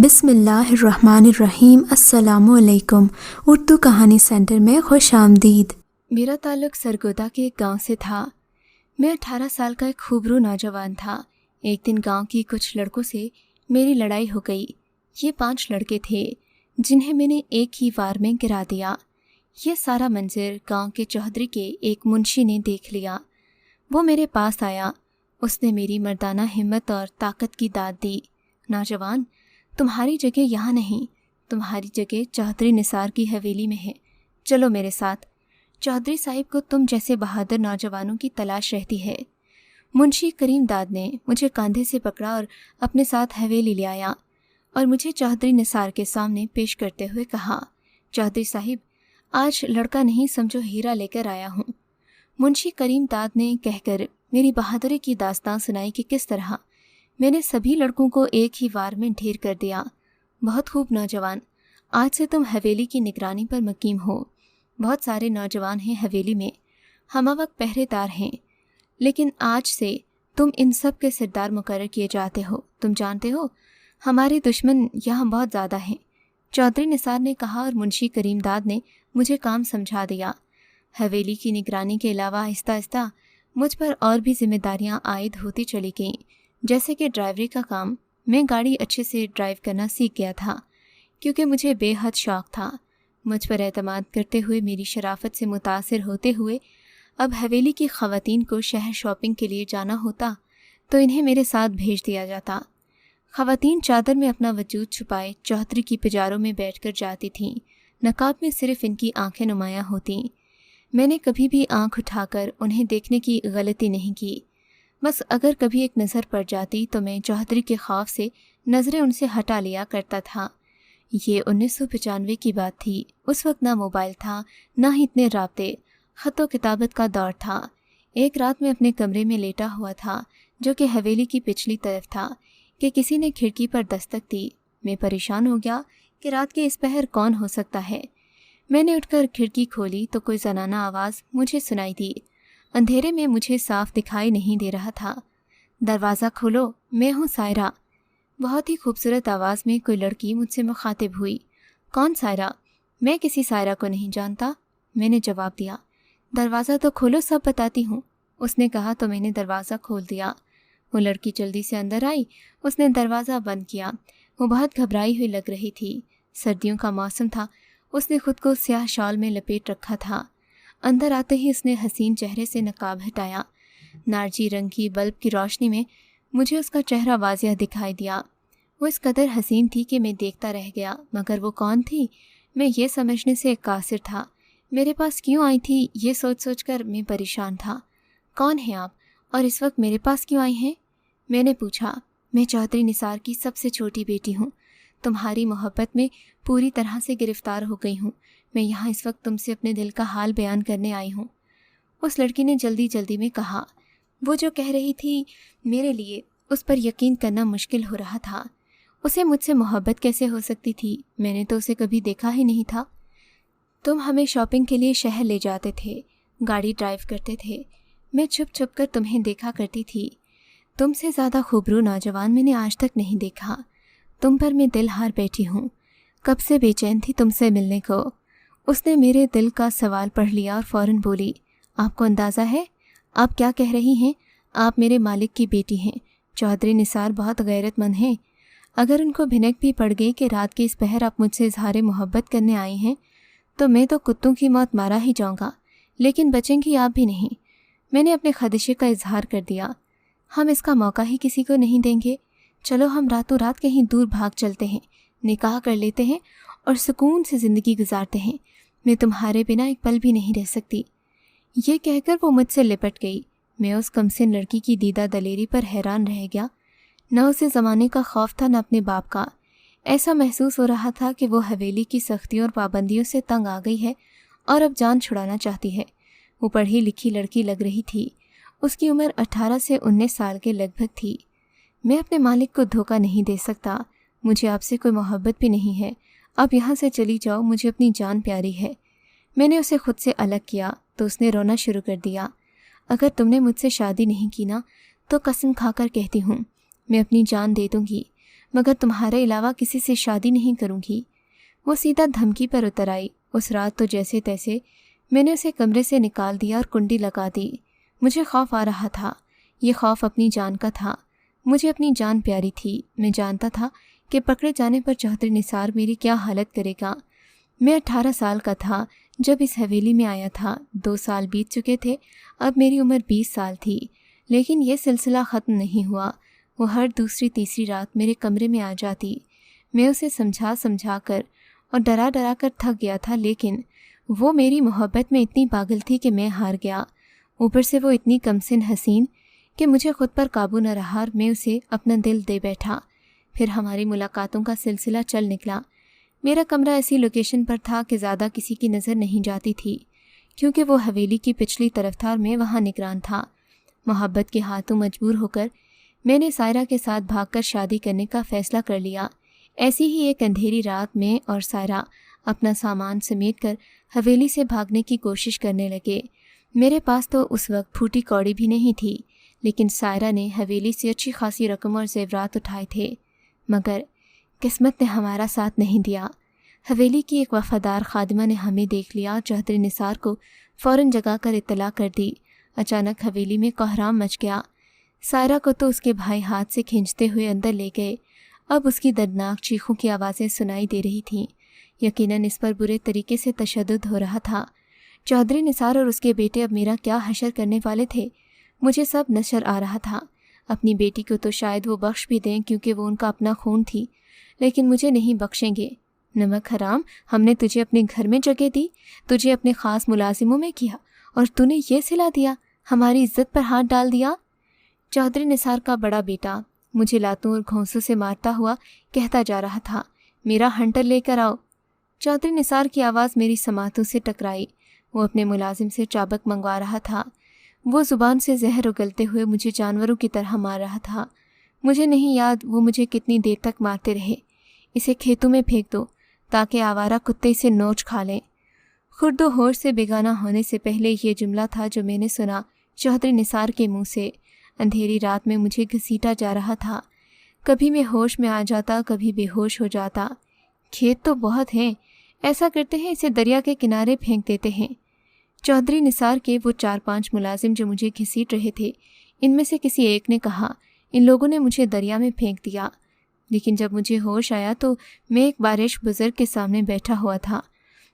بسم اللہ الرحمن الرحیم۔ السلام علیکم۔ اردو کہانی سینٹر میں خوش آمدید۔ میرا تعلق سرگودا کے ایک گاؤں سے تھا۔ میں 18 سال کا ایک خوبرو نوجوان تھا۔ ایک دن گاؤں کی کچھ لڑکوں سے میری لڑائی ہو گئی۔ یہ 5 لڑکے تھے جنہیں میں نے ایک ہی وار میں گرا دیا۔ یہ سارا منظر گاؤں کے چودھری کے ایک منشی نے دیکھ لیا۔ وہ میرے پاس آیا۔ اس نے میری مردانہ ہمت اور طاقت کی داد دی۔ نوجوان، تمہاری جگہ یہاں نہیں، تمہاری جگہ چودھری نثار کی حویلی میں ہے، چلو میرے ساتھ۔ چودھری صاحب کو تم جیسے بہادر نوجوانوں کی تلاش رہتی ہے۔ منشی کریم داد نے مجھے کاندھے سے پکڑا اور اپنے ساتھ حویلی لے آیا اور مجھے چودھری نثار کے سامنے پیش کرتے ہوئے کہا، چودھری صاحب، آج لڑکا نہیں سمجھو ہیرا لے کر آیا ہوں۔ منشی کریم داد نے کہہ کر میری بہادری کی داستان سنائی کہ کس طرح میں نے سبھی لڑکوں کو ایک ہی وار میں ڈھیر کر دیا۔ بہت خوب نوجوان، آج سے تم حویلی کی نگرانی پر مقیم ہو۔ بہت سارے نوجوان ہیں حویلی میں، ہمہ وقت پہرے دار ہیں، لیکن آج سے تم ان سب کے سردار مقرر کیے جاتے ہو۔ تم جانتے ہو ہمارے دشمن یہاں بہت زیادہ ہیں، چودھری نثار نے کہا، اور منشی کریم داد نے مجھے کام سمجھا دیا۔ حویلی کی نگرانی کے علاوہ آہستہ آہستہ مجھ پر اور بھی ذمہ داریاں عائد ہوتی چلی گئیں، جیسے کہ ڈرائیوری کا کام۔ میں گاڑی اچھے سے ڈرائیو کرنا سیکھ گیا تھا کیونکہ مجھے بے حد شوق تھا۔ مجھ پر اعتماد کرتے ہوئے، میری شرافت سے متاثر ہوتے ہوئے، اب حویلی کی خواتین کو شہر شاپنگ کے لیے جانا ہوتا تو انہیں میرے ساتھ بھیج دیا جاتا۔ خواتین چادر میں اپنا وجود چھپائے چودھری کی پجاروں میں بیٹھ کر جاتی تھیں۔ نقاب میں صرف ان کی آنکھیں نمایاں ہوتیں۔ میں نے کبھی بھی آنکھ اٹھا کر انہیں دیکھنے کی غلطی نہیں کی، بس اگر کبھی ایک نظر پڑ جاتی تو میں چودھری کے خوف سے نظریں ان سے ہٹا لیا کرتا تھا۔ یہ 1995 کی بات تھی۔ اس وقت نہ موبائل تھا، نہ ہی اتنے رابطے، خط و کتابت کا دور تھا۔ ایک رات میں اپنے کمرے میں لیٹا ہوا تھا جو کہ حویلی کی پچھلی طرف تھا کہ کسی نے کھڑکی پر دستک دی۔ میں پریشان ہو گیا کہ رات کے اس پہر کون ہو سکتا ہے۔ میں نے اٹھ کر کھڑکی کھولی تو کوئی زنانہ آواز مجھے سنائی دی۔ اندھیرے میں مجھے صاف دکھائی نہیں دے رہا تھا۔ دروازہ کھولو، میں ہوں سائرہ۔ بہت ہی خوبصورت آواز میں کوئی لڑکی مجھ سے مخاطب ہوئی۔ کون سائرہ؟ میں کسی سائرہ کو نہیں جانتا، میں نے جواب دیا۔ دروازہ تو کھولو، سب بتاتی ہوں، اس نے کہا تو میں نے دروازہ کھول دیا۔ وہ لڑکی جلدی سے اندر آئی۔ اس نے دروازہ بند کیا۔ وہ بہت گھبرائی ہوئی لگ رہی تھی۔ سردیوں کا موسم تھا۔ اس نے خود کو سیاہ شال میں لپیٹ رکھا تھا۔ اندر آتے ہی اس نے حسین چہرے سے نقاب ہٹایا۔ نارنجی رنگ کی بلب کی روشنی میں مجھے اس کا چہرہ واضح دکھائی دیا۔ وہ اس قدر حسین تھی کہ میں دیکھتا رہ گیا، مگر وہ کون تھی میں یہ سمجھنے سے قاصر تھا۔ میرے پاس کیوں آئی تھی یہ سوچ سوچ کر میں پریشان تھا۔ کون ہیں آپ اور اس وقت میرے پاس کیوں آئی ہیں؟ میں نے پوچھا۔ میں چودھری نثار کی سب سے چھوٹی بیٹی ہوں، تمہاری محبت میں پوری طرح سے گرفتار ہو گئی ہوں۔ میں یہاں اس وقت تم سے اپنے دل کا حال بیان کرنے آئی ہوں۔ اس لڑکی نے جلدی جلدی میں کہا۔ وہ جو کہہ رہی تھی میرے لیے اس پر یقین کرنا مشکل ہو رہا تھا۔ اسے مجھ سے محبت کیسے ہو سکتی تھی؟ میں نے تو اسے کبھی دیکھا ہی نہیں تھا۔ تم ہمیں شاپنگ کے لیے شہر لے جاتے تھے، گاڑی ڈرائیو کرتے تھے، میں چھپ چھپ کر تمہیں دیکھا کرتی تھی۔ تم سے زیادہ خوبرو نوجوان میں نے آج تک نہیں دیکھا۔ تم پر میں دل ہار بیٹھی ہوں، کب سے بے چین تھی تم سے ملنے کو۔ اس نے میرے دل کا سوال پڑھ لیا اور فوراً بولی، آپ کو اندازہ ہے آپ کیا کہہ رہی ہیں؟ آپ میرے مالک کی بیٹی ہیں۔ چودھری نثار بہت غیرت مند ہیں۔ اگر ان کو بھنک بھی پڑ گئی کہ رات کے اس پہر آپ مجھ سے اظہار محبت کرنے آئی ہیں تو میں تو کتوں کی موت مارا ہی جاؤں گا، لیکن بچیں گی آپ بھی نہیں۔ میں نے اپنے خدشے کا اظہار کر دیا۔ ہم اس کا موقع ہی کسی کو نہیں دیں گے۔ چلو ہم راتوں رات کہیں دور بھاگ چلتے ہیں، نکاح کر لیتے ہیں اور سکون سے زندگی گزارتے ہیں۔ میں تمہارے بنا ایک پل بھی نہیں رہ سکتی۔ یہ کہہ کر وہ مجھ سے لپٹ گئی۔ میں اس کمسن لڑکی کی دیدہ دلیری پر حیران رہ گیا۔ نہ اسے زمانے کا خوف تھا، نہ اپنے باپ کا۔ ایسا محسوس ہو رہا تھا کہ وہ حویلی کی سختیوں اور پابندیوں سے تنگ آ گئی ہے اور اب جان چھڑانا چاہتی ہے۔ وہ پڑھی لکھی لڑکی لگ رہی تھی۔ اس کی عمر 18 سے 19 سال کے لگ بھگ تھی۔ میں اپنے مالک کو دھوکہ نہیں دے سکتا۔ مجھے آپ سے کوئی محبت بھی نہیں ہے۔ اب یہاں سے چلی جاؤ، مجھے اپنی جان پیاری ہے۔ میں نے اسے خود سے الگ کیا تو اس نے رونا شروع کر دیا۔ اگر تم نے مجھ سے شادی نہیں کی نا تو قسم کھا کر کہتی ہوں میں اپنی جان دے دوں گی، मगर तुम्हारे अलावा किसी से शादी नहीं करूँगी। वो सीधा धमकी पर उतर आई। उस रात तो जैसे तैसे मैंने उसे कमरे से निकाल दिया और कुंडी लगा दी। मुझे खौफ आ रहा था। ये खौफ अपनी जान का था। मुझे अपनी जान प्यारी थी। मैं जानता था कि पकड़े जाने पर चौधरी निसार मेरी क्या हालत करेगा। मैं 18 साल का था जब इस हवेली में आया था। 2 साल बीत चुके थे, अब मेरी उम्र 20 साल थी। लेकिन यह सिलसिला ख़त्म नहीं हुआ। वो हर दूसरी तीसरी रात मेरे कमरे में आ जाती। मैं उसे समझा कर और डरा डरा कर थक गया था, लेकिन वो मेरी मोहब्बत में इतनी पागल थी कि मैं हार गया। ऊपर से वो इतनी कमसिन हसीन कि मुझे खुद पर काबू न रहा और मैं उसे अपना दिल दे बैठा। फिर हमारी मुलाकातों का सिलसिला चल निकला। मेरा कमरा ऐसी लोकेशन पर था कि ज़्यादा किसी की नज़र नहीं जाती थी, क्योंकि वो हवेली की पिछली तरफ था और मैं वहाँ निगरान था। मोहब्बत के हाथों मजबूर होकर मैंने सायरा के साथ भागकर शादी करने का फ़ैसला कर लिया। ऐसी ही एक अंधेरी रात में और सायरा अपना सामान समेटकर हवेली से भागने की कोशिश करने लगे। मेरे पास तो उस वक्त फूटी कौड़ी भी नहीं थी, लेकिन सायरा ने हवेली से अच्छी खासी रकम और ज़ेवरात उठाए थे। मगर किस्मत ने हमारा साथ नहीं दिया। हवेली की एक वफ़ादार खादिमा ने हमें देख लिया और चौधरी निसार को फ़ौरन जगाकर इत्तला कर दी। अचानक हवेली में कोहराम मच गया। सायरा को तो उसके भाई हाथ से खींचते हुए अंदर ले गए। अब उसकी दर्दनाक चीखों की आवाज़ें सुनाई दे रही थीं। यकीनन इस पर बुरे तरीके से तशद्दुद हो रहा था। चौधरी निसार और उसके बेटे अब मेरा क्या हशर करने वाले थे, मुझे सब नशर आ रहा था। अपनी बेटी को तो शायद वो बख्श भी दें, क्योंकि वो उनका अपना खून थी, लेकिन मुझे नहीं बख्शेंगे। नमक हराम, हमने तुझे अपने घर में जगह दी, तुझे अपने ख़ास मुलाजिमों में किया, और तूने ये सिला दिया, हमारी इज्जत पर हाथ डाल दिया। चौधरी निसार का बड़ा बेटा मुझे लातों और घोंसों से मारता हुआ कहता जा रहा था, मेरा हंटर लेकर आओ। चौधरी निसार की आवाज़ मेरी समातों से टकराई। वो अपने मुलाजिम से चाबक मंगवा रहा था। वो ज़ुबान से जहर उगलते हुए मुझे जानवरों की तरह मार रहा था। मुझे नहीं याद वो मुझे कितनी देर तक मारते रहे। इसे खेतों में फेंक दो ताकि आवारा कुत्ते इसे नोच खा लें। खुर्दो होश से बेगाना होने से पहले ये जुमला था जो मैंने सुना चौधरी निसार के मुंह से। अंधेरी रात में मुझे घसीटा जा रहा था। कभी मैं होश में आ जाता, कभी बेहोश हो जाता। खेत तो बहुत हैं, ऐसा करते हैं इसे दरिया के किनारे फेंक देते हैं। चौधरी निसार के वो 4-5 मुलाजिम जो मुझे घसीट रहे थे, इनमें से किसी एक ने कहा, इन लोगों ने मुझे दरिया में फेंक दिया। लेकिन जब मुझे होश आया तो मैं एक बारिश बुज़ुर्ग के सामने बैठा हुआ था।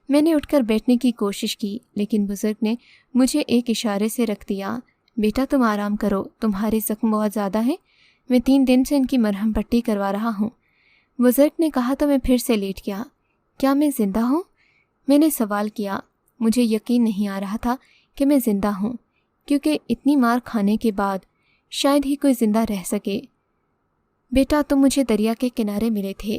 मैंने उठकर बैठने की कोशिश की, लेकिन बुज़ुर्ग ने मुझे एक इशारे से रख दिया। बेटा तुम आराम करो, तुम्हारे ज़ख्म बहुत ज़्यादा हैं, मैं 3 दिन से इनकी मरहम पट्टी करवा रहा हूँ। बुज़ुर्ग ने कहा तो मैं फिर से लेट गया। क्या मैं ज़िंदा हूँ? मैंने सवाल किया। मुझे यकीन नहीं आ रहा था कि मैं ज़िंदा हूँ, क्योंकि इतनी मार खाने के बाद शायद ही कोई ज़िंदा रह सके। बेटा तुम मुझे दरिया के किनारे मिले थे।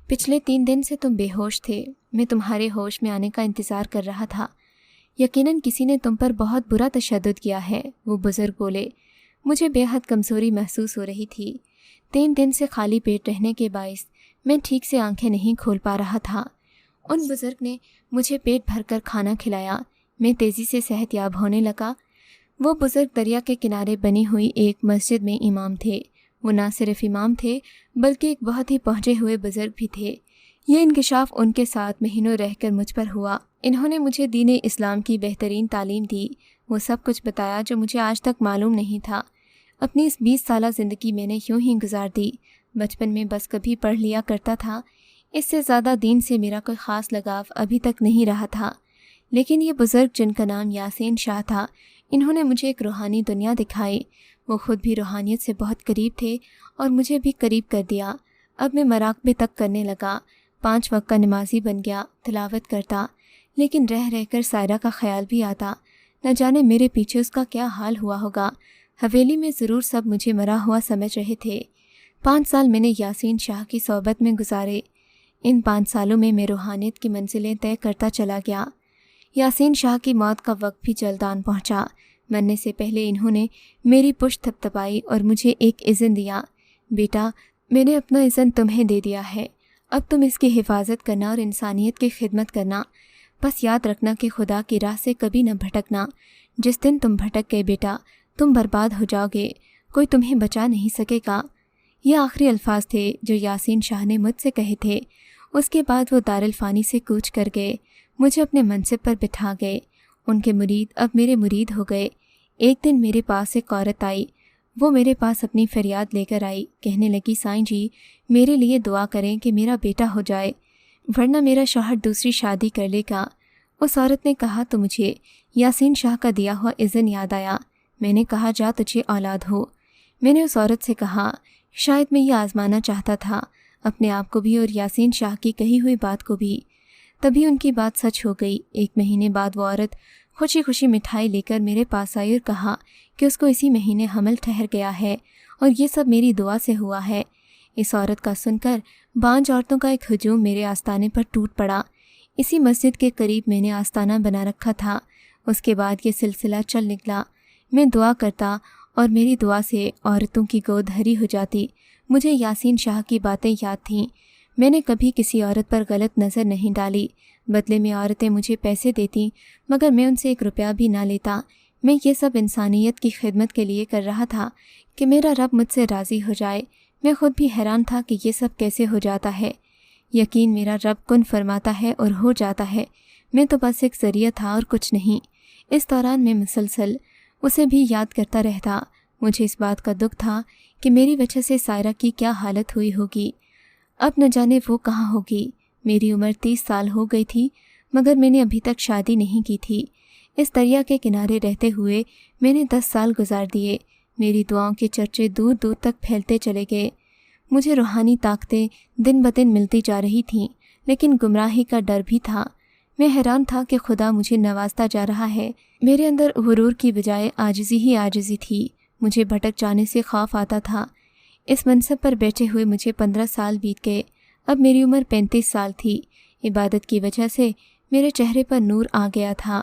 पिछले 3 दिन से तुम बेहोश थे। मैं तुम्हारे होश में आने का इंतज़ार कर रहा था। यकीनन किसी ने तुम पर बहुत बुरा तशद्दुद किया है, वो बुज़ुर्ग बोले। मुझे बेहद कमज़ोरी महसूस हो रही थी। 3 दिन से खाली पेट रहने के बाइस मैं ठीक से आंखें नहीं खोल पा रहा था। उन बुज़ुर्ग ने मुझे पेट भरकर खाना खिलाया। मैं तेज़ी से सेहतयाब होने लगा। वो बुज़ुर्ग दरिया के किनारे बनी हुई एक मस्जिद में इमाम थे। वो ना सिर्फ इमाम थे बल्कि एक बहुत ही पहुँचे हुए बुज़ुर्ग भी थे। ये इंकिशाफ उनके साथ महीनों रहकर मुझ पर हुआ। इन्होंने मुझे दीन इस्लाम की बेहतरीन तालीम दी। वो सब कुछ बताया जो मुझे आज तक मालूम नहीं था। अपनी इस 20 साला ज़िंदगी मैंने यूं ही गुजार दी। बचपन में बस कभी पढ़ लिया करता था। इससे ज़्यादा दीन से मेरा कोई ख़ास लगाव अभी तक नहीं रहा था। लेकिन ये बुज़ुर्ग जिनका नाम यासीन शाह था, इन्होंने मुझे एक रूहानी दुनिया दिखाई। वो ख़ुद भी रूहानियत से बहुत करीब थे और मुझे भी करीब कर दिया। अब मैं मराक़बे तक करने लगा। 5 वक्त का नमाजी बन गया, तिलावत करता, लेकिन रह रहकर सायरा का ख्याल भी आता। न जाने मेरे पीछे उसका क्या हाल हुआ होगा। हवेली में ज़रूर सब मुझे मरा हुआ समझ रहे थे। 5 साल मैंने यासीन शाह की सोबत में गुजारे। इन 5 सालों में मैं रूहानियत की मंजिलें तय करता चला गया। यासीन शाह की मौत का वक्त भी जल्द आन पहुँचा। मरने से पहले इन्होंने मेरी पुश्त थपथपाई और मुझे एक इज़्न दिया। बेटा, मैंने अपना इज़्न तुम्हें दे दिया है। अब तुम इसकी हिफाजत करना और इंसानियत की खिदमत करना। बस याद रखना कि खुदा की राह से कभी न भटकना। जिस दिन तुम भटक गए बेटा, तुम बर्बाद हो जाओगे, कोई तुम्हें बचा नहीं सकेगा। یہ آخری الفاظ تھے جو یاسین شاہ نے مجھ سے کہے تھے۔ اس کے بعد وہ دارالفانی سے کوچ کر گئے، مجھے اپنے منصب پر بٹھا گئے۔ ان کے مرید اب میرے مرید ہو گئے۔ ایک دن میرے پاس ایک عورت آئی، وہ میرے پاس اپنی فریاد لے کر آئی، کہنے لگی سائیں جی میرے لیے دعا کریں کہ میرا بیٹا ہو جائے ورنہ میرا شوہر دوسری شادی کر لے گا۔ اس عورت نے کہا تو مجھے یاسین شاہ کا دیا ہوا اذن یاد آیا۔ میں نے کہا جا تجھے اولاد ہو۔ میں نے اس عورت سے کہا شاید میں یہ آزمانا چاہتا تھا، اپنے آپ کو بھی اور یاسین شاہ کی کہی ہوئی بات کو بھی۔ تبھی ان کی بات سچ ہو گئی۔ 1 مہینے بعد وہ عورت خوشی خوشی مٹھائی لے کر میرے پاس آئی اور کہا کہ اس کو اسی مہینے حمل ٹھہر گیا ہے اور یہ سب میری دعا سے ہوا ہے۔ اس عورت کا سن کر بانجھ عورتوں کا ایک ہجوم میرے آستانے پر ٹوٹ پڑا۔ اسی مسجد کے قریب میں نے آستانہ بنا رکھا تھا۔ اس کے بعد یہ سلسلہ چل نکلا۔ میں دعا کرتا اور میری دعا سے عورتوں کی گود ہری ہو جاتی۔ مجھے یاسین شاہ کی باتیں یاد تھیں۔ میں نے کبھی کسی عورت پر غلط نظر نہیں ڈالی۔ بدلے میں عورتیں مجھے پیسے دیتیں مگر میں ان سے 1 روپیہ بھی نہ لیتا۔ میں یہ سب انسانیت کی خدمت کے لیے کر رہا تھا کہ میرا رب مجھ سے راضی ہو جائے۔ میں خود بھی حیران تھا کہ یہ سب کیسے ہو جاتا ہے۔ یقین میرا رب کن فرماتا ہے اور ہو جاتا ہے۔ میں تو بس ایک ذریعہ تھا اور کچھ نہیں۔ اس دوران میں مسلسل اسے بھی یاد کرتا رہتا۔ مجھے اس بات کا دکھ تھا کہ میری وجہ سے سائرہ کی کیا حالت ہوئی ہوگی۔ اب نہ جانے وہ کہاں ہوگی۔ میری عمر 30 سال ہو گئی تھی مگر میں نے ابھی تک شادی نہیں کی تھی۔ اس دریا کے کنارے رہتے ہوئے میں نے 10 سال گزار دیے۔ میری دعاؤں کے چرچے دور دور تک پھیلتے چلے گئے۔ مجھے روحانی طاقتیں دن بدن ملتی جا رہی تھیں لیکن گمراہی کا ڈر بھی تھا۔ میں حیران تھا کہ خدا مجھے نوازتا جا رہا ہے۔ میرے اندر غرور کی بجائے عاجزی ہی عاجزی تھی۔ مجھے بھٹک جانے سے خوف آتا تھا۔ اس منصب پر بیٹھے ہوئے مجھے 15 سال بیت گئے۔ اب میری عمر 35 سال تھی۔ عبادت کی وجہ سے میرے چہرے پر نور آ گیا تھا۔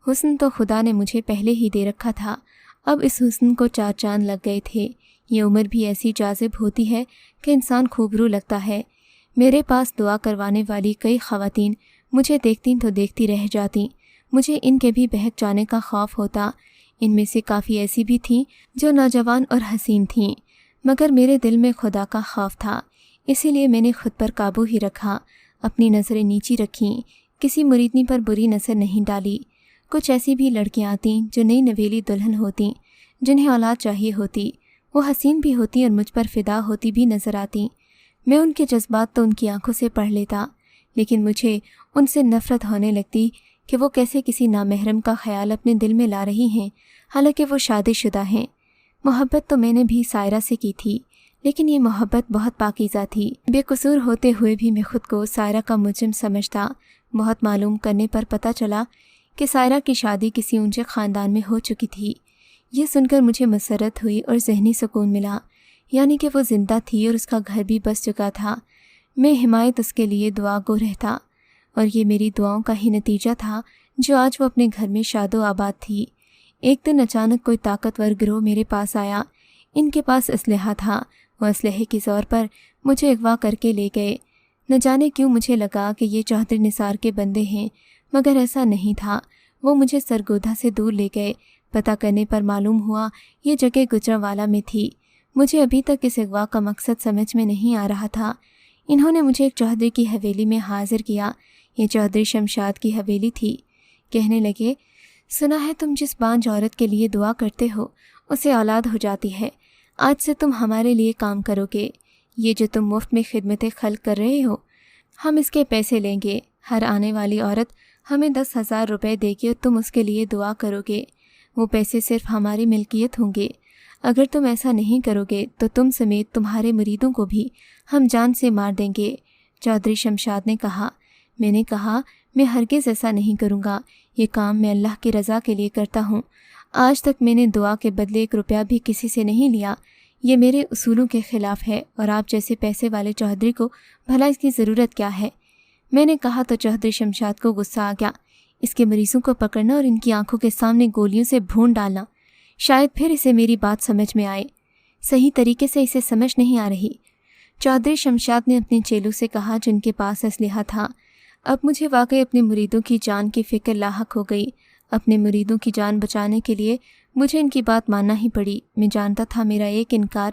حسن تو خدا نے مجھے پہلے ہی دے رکھا تھا، اب اس حسن کو 4 چاند لگ گئے تھے۔ یہ عمر بھی ایسی جاذب ہوتی ہے کہ انسان خوبرو لگتا ہے۔ میرے پاس دعا کروانے والی کئی خواتین مجھے دیکھتیں تو دیکھتی رہ جاتیں۔ مجھے ان کے بھی بہک جانے کا خوف ہوتا۔ ان میں سے کافی ایسی بھی تھیں جو نوجوان اور حسین تھیں مگر میرے دل میں خدا کا خوف تھا، اسی لیے میں نے خود پر قابو ہی رکھا، اپنی نظریں نیچی رکھیں، کسی مریدنی پر بری نظر نہیں ڈالی۔ کچھ ایسی بھی لڑکیاں آتیں جو نئی نویلی دلہن ہوتیں، جنہیں اولاد چاہیے ہوتی، وہ حسین بھی ہوتی اور مجھ پر فدا ہوتی بھی نظر آتیں۔ میں ان کے جذبات تو ان کی آنکھوں سے پڑھ لیتا لیکن مجھے ان سے نفرت ہونے لگتی کہ وہ کیسے کسی نامحرم کا خیال اپنے دل میں لا رہی ہیں حالانکہ وہ شادی شدہ ہیں۔ محبت تو میں نے بھی سائرہ سے کی تھی لیکن یہ محبت بہت پاکیزہ تھی۔ بے قصور ہوتے ہوئے بھی میں خود کو سائرہ کا مجرم سمجھتا۔ بہت معلوم کرنے پر پتہ چلا کہ سائرہ کی شادی کسی اونچے خاندان میں ہو چکی تھی۔ یہ سن کر مجھے مسرت ہوئی اور ذہنی سکون ملا، یعنی کہ وہ زندہ تھی اور اس کا گھر بھی بس چکا تھا۔ میں حمایت اس کے لیے دعا گو رہتا اور یہ میری دعاؤں کا ہی نتیجہ تھا جو آج وہ اپنے گھر میں شاد و آباد تھی۔ ایک دن اچانک کوئی طاقتور گروہ میرے پاس آیا۔ ان کے پاس اسلحہ تھا۔ وہ اسلحے کے زور پر مجھے اغوا کر کے لے گئے۔ نہ جانے کیوں مجھے لگا کہ یہ چوہدری نثار کے بندے ہیں مگر ایسا نہیں تھا۔ وہ مجھے سرگودھا سے دور لے گئے۔ پتہ کرنے پر معلوم ہوا یہ جگہ گجرانوالہ میں تھی۔ مجھے ابھی تک اس اغوا کا مقصد سمجھ میں نہیں آ رہا تھا۔ انہوں نے مجھے ایک چوہدری کی حویلی میں حاضر کیا۔ یہ چوہدری شمشاد کی حویلی تھی۔ کہنے لگے سنا ہے تم جس بانجھ عورت کے لیے دعا کرتے ہو اسے اولاد ہو جاتی ہے۔ آج سے تم ہمارے لیے کام کرو گے۔ یہ جو تم مفت میں خدمت خلق کر رہے ہو ہم اس کے پیسے لیں گے۔ ہر آنے والی عورت ہمیں 10,000 روپے دے گی اور تم اس کے لیے دعا کرو گے۔ وہ پیسے صرف ہماری ملکیت ہوں گے۔ اگر تم ایسا نہیں کرو گے تو تم سمیت تمہارے مریدوں کو بھی ہم جان سے مار دیں گے۔ چودھری شمشاد نے کہا۔ میں نے کہا میں ہرگز ایسا نہیں کروں گا۔ یہ کام میں اللہ کی رضا کے لیے کرتا ہوں۔ آج تک میں نے دعا کے بدلے 1 روپیہ بھی کسی سے نہیں لیا۔ یہ میرے اصولوں کے خلاف ہے اور آپ جیسے پیسے والے چوہدری کو بھلا اس کی ضرورت کیا ہے؟ میں نے کہا تو چوہدری شمشاد کو غصہ آ گیا۔ اس کے مریضوں کو پکڑنا اور ان کی آنکھوں کے سامنے گولیوں سے بھون ڈالنا، شاید پھر اسے میری بات سمجھ میں آئے۔ صحیح طریقے سے اسے سمجھ نہیں آ رہی۔ چوہدری شمشاد نے اپنے چیلوں سے کہا جن کے پاس اسلحہ تھا۔ اب مجھے واقعی اپنے مریدوں کی جان کی فکر لاحق ہو گئی۔ اپنے مریدوں کی جان بچانے کے لیے مجھے ان کی بات ماننا ہی پڑی۔ میں جانتا تھا میرا ایک انکار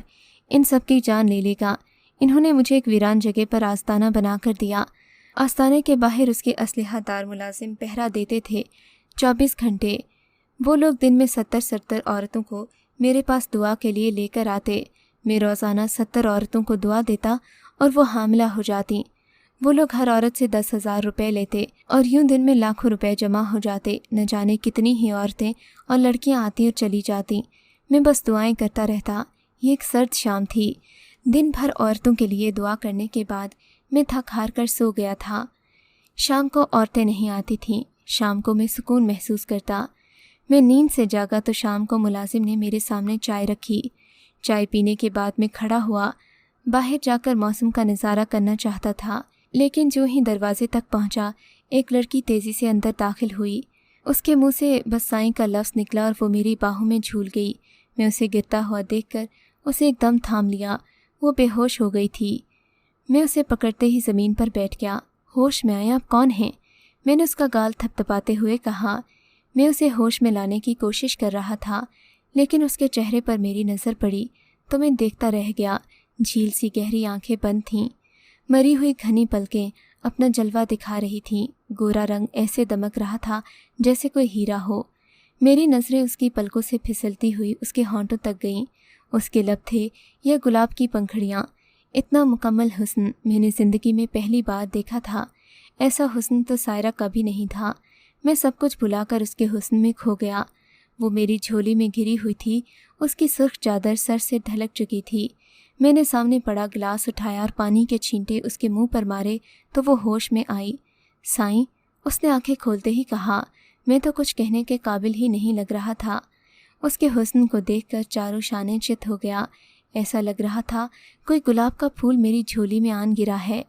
इन सब की जान ले लेगा। इन्होंने मुझे एक वीरान जगह पर आस्ताना बना कर दिया। आस्ताने के बाहर उसके असलहादार मुलाजिम पहरा देते थे 24 घंटे। वो लोग दिन में 70 औरतों को मेरे पास दुआ के लिए लेकर आते। मैं रोज़ाना 70 औरतों को दुआ देता और वो हामिला हो जाती। वो लोग हर औरत से 10,000 रुपये लेते और यूं दिन में लाखों रुपए जमा हो जाते। न जाने कितनी ही औरतें और लड़कियां आती और चली जाती। मैं बस दुआएं करता रहता। ये एक सर्द शाम थी। दिन भर औरतों के लिए दुआ करने के बाद मैं थक हार कर सो गया था। शाम को औरतें नहीं आती थीं। शाम को मैं सुकून महसूस करता। मैं नींद से जागा तो शाम को मुलाजिम ने मेरे सामने चाय रखी। चाय पीने के बाद मैं खड़ा हुआ। बाहर जाकर मौसम का नज़ारा करना चाहता था, लेकिन जो ही दरवाजे तक पहुंचा, एक लड़की तेज़ी से अंदर दाखिल हुई। उसके मुंह से बस साईं का लफ्ज़ निकला और वो मेरी बाहों में झूल गई। मैं उसे गिरता हुआ देखकर उसे एकदम थाम लिया। वो बेहोश हो गई थी। मैं उसे पकड़ते ही ज़मीन पर बैठ गया। होश में आए, आप कौन हैं? मैंने उसका गाल थपथपाते हुए कहा। मैं उसे होश में लाने की कोशिश कर रहा था, लेकिन उसके चेहरे पर मेरी नज़र पड़ी तो मैं देखता रह गया। झील सी गहरी आंखें बंद थीं। मरी हुई घनी पलकें अपना जलवा दिखा रही थीं। गोरा रंग ऐसे दमक रहा था जैसे कोई हीरा हो। मेरी नज़रें उसकी पलकों से फिसलती हुई उसके होंठों तक गईं। उसके लब थे या गुलाब की पंखड़ियाँ। इतना मुकम्मल हुस्न मैंने ज़िंदगी में पहली बार देखा था। ऐसा हुस्न तो सायरा कभी नहीं था। मैं सब कुछ भुलाकर उसके हुस्न में खो गया। वो मेरी झोली में घिरी हुई थी। उसकी सुर्ख चादर सर से ढलक चुकी थी। मैंने सामने पड़ा गिलास उठाया और पानी के छींटे उसके मुंह पर मारे तो वो होश में आई। साईं, उसने आंखें खोलते ही कहा। मैं तो कुछ कहने के काबिल ही नहीं लग रहा था। उसके हुस्न को देखकर चारों शाने चित हो गया। ऐसा लग रहा था कोई गुलाब का फूल मेरी झोली में आन गिरा है।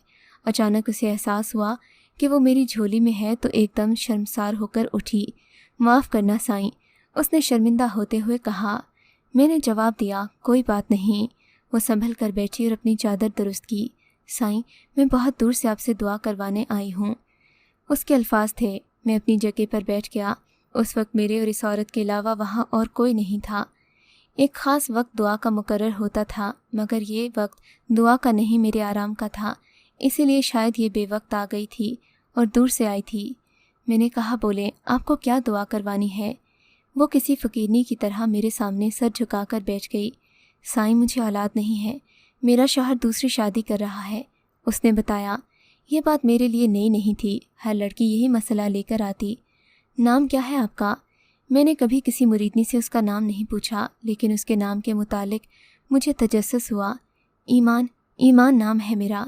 अचानक उसे एहसास हुआ कि वो मेरी झोली में है तो एकदम शर्मसार होकर उठी। माफ़ करना साईं, उसने शर्मिंदा होते हुए कहा। मैंने जवाब दिया, कोई बात नहीं। वो संभल कर बैठी और अपनी चादर दुरुस्त की। साईं, मैं बहुत दूर से आपसे दुआ करवाने आई हूँ। उसके अल्फाज थे। मैं अपनी जगह पर बैठ गया। उस वक्त मेरे और इस औरत के अलावा वहाँ और कोई नहीं था। एक ख़ास वक्त दुआ का मुकर्रर होता था, मगर ये वक्त दुआ का नहीं, मेरे आराम का था। इसीलिए शायद ये बेवक्त आ गई थी और दूर से आई थी। मैंने कहा, बोले, आपको क्या दुआ करवानी है? वो किसी फ़कीरनी की तरह मेरे सामने सर झुकाकर बैठ गई। साईं, मुझे औलाद नहीं है। मेरा शौहर दूसरी शादी कर रहा है, उसने बताया। ये बात मेरे लिए नई नहीं थी। हर लड़की यही मसला लेकर आती। नाम क्या है आपका? मैंने कभी किसी मुरीदनी से उसका नाम नहीं पूछा, लेकिन उसके नाम के मुतालिक मुझे तजस्सुस हुआ। ईमान, ईमान नाम है मेरा,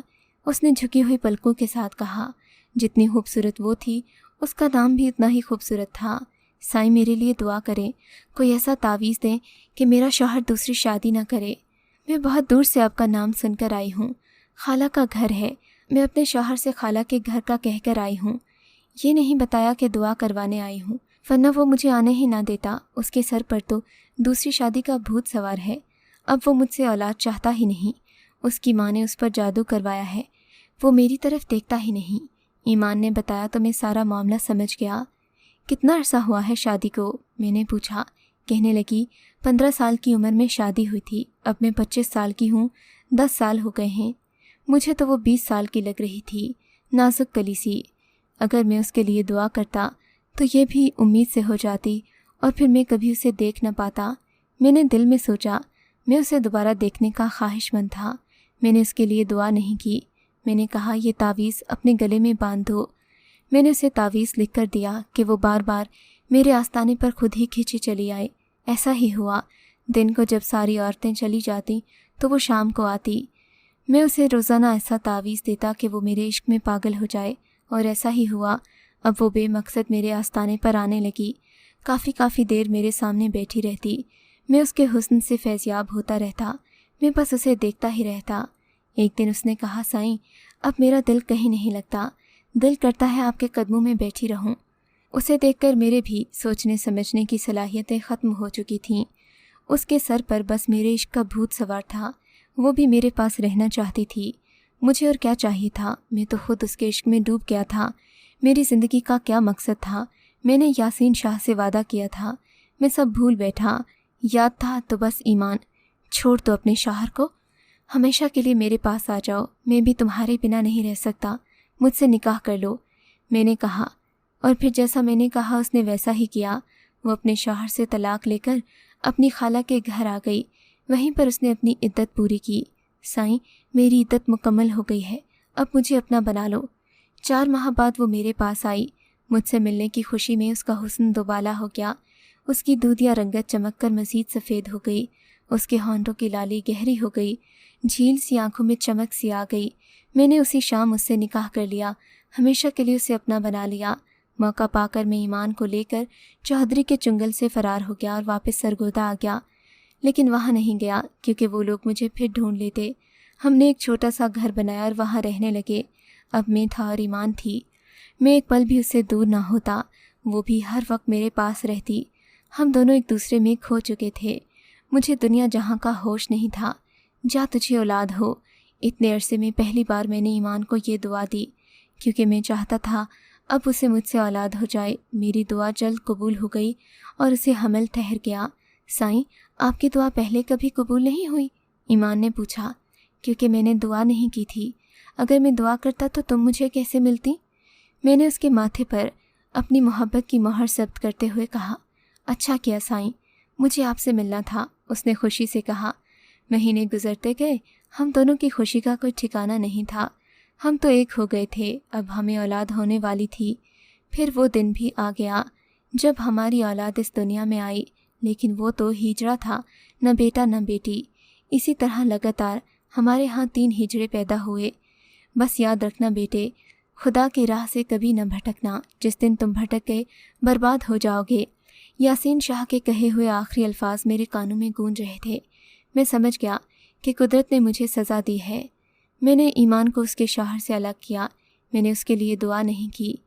उसने झुकी हुई पलकों के साथ कहा। जितनी खूबसूरत वो थी, उसका नाम भी उतना ही खूबसूरत था। साईं, मेरे लिए दुआ करें। कोई ऐसा तावीज़ दें कि मेरा शौहर दूसरी शादी ना करे। मैं बहुत दूर से आपका नाम सुनकर आई हूँ। खाला का घर है। मैं अपने शौहर से खाला के घर का कहकर आई हूँ। ये नहीं बताया कि दुआ करवाने आई हूँ, वरना वो मुझे आने ही ना देता। उसके सर पर तो दूसरी शादी का भूत सवार है। अब वो मुझसे औलाद चाहता ही नहीं। उसकी माँ ने उस पर जादू करवाया है। वो मेरी तरफ देखता ही नहीं। ईमान ने बताया तो मैं सारा मामला समझ गया। कितना अरसा हुआ है शादी को? मैंने पूछा। कहने लगी, 15 साल की उम्र में शादी हुई थी। अब मैं 25 साल की हूँ। 10 साल हो गए हैं। मुझे तो वो 20 साल की लग रही थी, नाजुक कली सी। अगर मैं उसके लिए दुआ करता तो ये भी उम्मीद से हो जाती और फिर मैं कभी उसे देख न पाता। मैंने दिल में सोचा, मैं उसे दोबारा देखने का ख्वाहिशमंद था। मैंने उसके लिए दुआ नहीं की। मैंने कहा, ये तावीज़ अपने गले में बांध दो। मैंने उसे तावीज़ लिख कर दिया कि वो बार बार मेरे आस्ताने पर खुद ही खींची चली आए। ऐसा ही हुआ। दिन को जब सारी औरतें चली जाती तो वो शाम को आती। मैं उसे रोज़ाना ऐसा तावीज़ देता कि वो मेरे इश्क में पागल हो जाए, और ऐसा ही हुआ। अब वो बेमकसद मेरे आस्ताने पर आने लगी। काफ़ी देर मेरे सामने बैठी रहती। मैं उसके हुस्न से फैज़याब होता रहता। मैं बस उसे देखता ही रहता। एक दिन उसने कहा, साईं, अब मेरा दिल कहीं नहीं लगता। दिल करता है आपके कदमों में बैठी रहूं। उसे देखकर मेरे भी सोचने समझने की सलाहियतें ख़त्म हो चुकी थीं। उसके सर पर बस मेरे इश्क का भूत सवार था। वो भी मेरे पास रहना चाहती थी। मुझे और क्या चाहिए था? मैं तो खुद उसके इश्क में डूब गया था। मेरी ज़िंदगी का क्या मकसद था? मैंने यासीन शाह से वादा किया था। मैं सब भूल बैठा। याद था तो बस ईमान। छोड़ दो अपने शौहर को हमेशा के लिए मेरे पास आ जाओ, मैं भी तुम्हारे बिना नहीं रह सकता, मुझसे निकाह कर लो, मैंने कहा। और फिर जैसा मैंने कहा उसने वैसा ही किया। वो अपने शौहर से तलाक लेकर अपनी खाला के घर आ गई। वहीं पर उसने अपनी इद्दत पूरी की। साईं, मेरी इद्दत मुकम्मल हो गई है, अब मुझे अपना बना लो। 4 माह बाद वो मेरे पास आई। मुझसे मिलने की खुशी में उसका हुस्न दोबाला हो गया। उसकी दूधिया रंगत चमककर मज़ीद सफ़ेद हो गई। उसके होंठों की लाली गहरी हो गई। झील सी आंखों में चमक सी आ गई। मैंने उसी शाम उससे निकाह कर लिया, हमेशा के लिए उसे अपना बना लिया। मौका पाकर मैं ईमान को लेकर चौधरी के चुंगल से फ़रार हो गया और वापस सरगोदा आ गया। लेकिन वहाँ नहीं गया, क्योंकि वो लोग मुझे फिर ढूंढ लेते। हमने एक छोटा सा घर बनाया और वहाँ रहने लगे। अब मैं था और ईमान थी। मैं एक पल भी उससे दूर ना होता, वो भी हर वक्त मेरे पास रहती। हम दोनों एक दूसरे में खो चुके थे। मुझे दुनिया जहाँ का होश नहीं था। जा तुझे औलाद हो। इतने अरसे में पहली बार मैंने ईमान को ये दुआ दी, क्योंकि मैं चाहता था अब उसे मुझसे औलाद हो जाए। मेरी दुआ जल्द कबूल हो गई और उसे हमल ठहर गया। साईं, आपकी दुआ पहले कभी कबूल नहीं हुई? ईमान ने पूछा। क्योंकि मैंने दुआ नहीं की थी। अगर मैं दुआ करता तो तुम मुझे कैसे मिलती? मैंने उसके माथे पर अपनी मोहब्बत की मोहर जब्त करते हुए कहा। अच्छा किया साईं, मुझे आपसे मिलना था, उसने खुशी से कहा। महीने गुजरते गए, हम दोनों की खुशी का कोई ठिकाना नहीं था। हम तो एक हो गए थे, अब हमें औलाद होने वाली थी। फिर वो दिन भी आ गया जब हमारी औलाद इस दुनिया में आई, लेकिन वो तो हिजड़ा था, न बेटा न बेटी। इसी तरह लगातार हमारे यहाँ 3 हिजड़े पैदा हुए। बस याद रखना बेटे, खुदा की राह से कभी न भटकना। जिस दिन तुम भटक गए, बर्बाद हो जाओगे। यासीन शाह के कहे हुए आखिरी अल्फाज मेरे कानों में गूंज रहे थे। मैं समझ गया कि कुदरत ने मुझे सज़ा दी है। मैंने ईमान को उसके शौहर से अलग किया। मैंने उसके लिए दुआ नहीं की।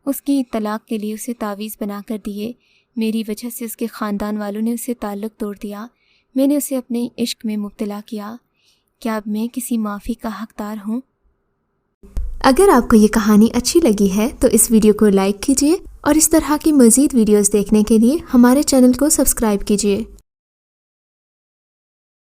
उसकी तलाक के लिए उसे तावीज़ बना कर दिए। मेरी वजह से उसके ख़ानदान वालों ने उससे ताल्लुक़ तोड़ दिया। मैंने उसे अपने इश्क में मुब्तला किया। क्या अब मैं किसी माफ़ी का हकदार हूँ? अगर आपको ये कहानी अच्छी लगी है तो इस वीडियो को लाइक कीजिए और इस तरह की मज़ीद वीडियोस देखने के लिए हमारे चैनल को सब्सक्राइब कीजिए।